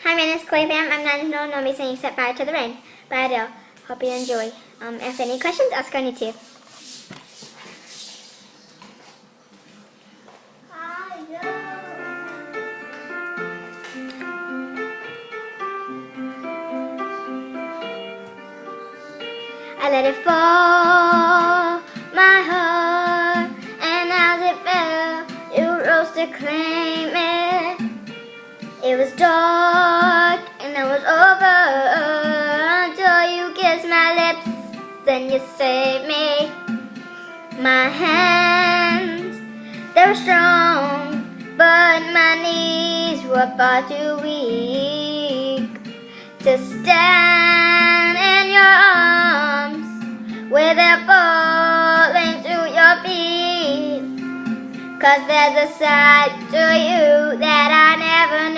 Hi, my name is Kalea Pham. I'm not known. I'll be singing Set Fire to the Rain by Adele. Hope you enjoy. If any questions, ask on YouTube. I let it fall, my heart, and as it fell, you rose to claim it. It was dark and it was over until you kissed my lips and you saved me. My hands, they were strong, but my knees were far too weak to stand in your arms without falling to your feet. 'Cause there's a side to you that I never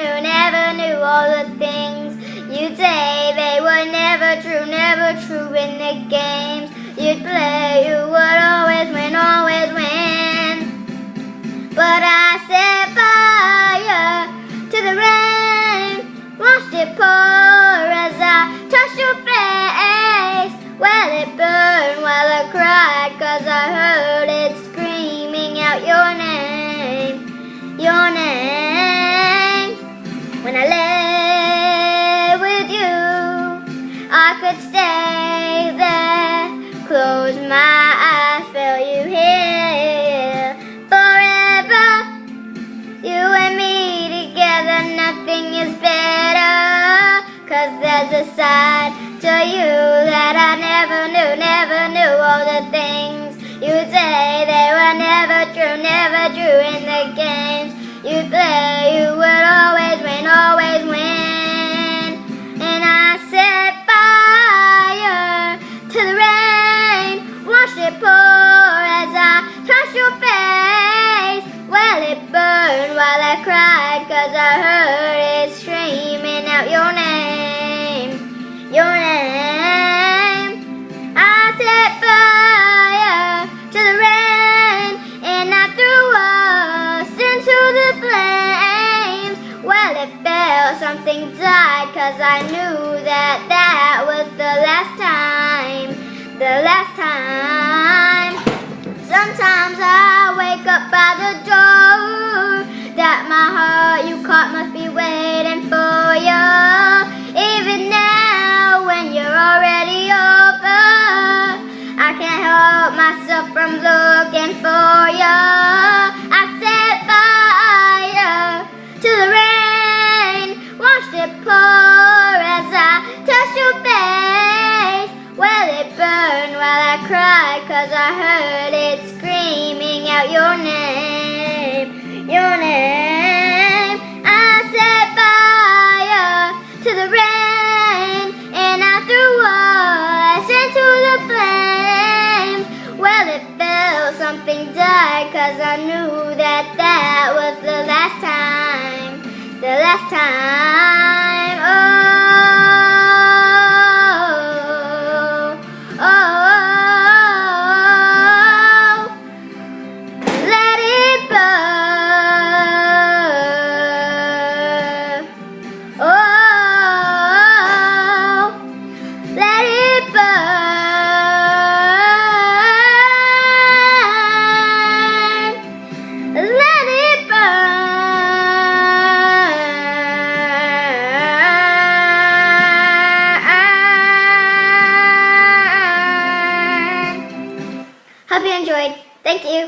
knew. All the things you'd say, they were never true in the games you'd play. You would always win. But I set fire to the rain, watched it pour as I touched your face. Well, it burned while I cried, 'cause I heard it screaming out your name. When I lay with you, I could stay there, close my eyes, feel you here forever. You and me together, nothing is better. 'Cause there's a side to you that I never knew. All the things you'd say, they were never true in the games you'd play. You would always win. And I set fire to the rain, watched it pour as I touched your face. Well, it burned while I cried, 'cause I heard it screaming out your name. I set fire to the rain, and I threw us into the flames. Well, it fell, something died, 'cause I knew that was the last time. Sometimes I wake up by the door that my heart you caught must be waiting for you. Even now when you're already over, I can't help myself from looking for you. I set fire to the rain, watched it pour as I touched your face. Well, it burned while I cried, 'cause I heard it screaming out your name. I set fire to the rain, and I threw us into the flames. Well, it fell, something died, 'cause I knew that was the last time. Let it burn. Let it burn. Let it burn. Hope you enjoyed. Thank you.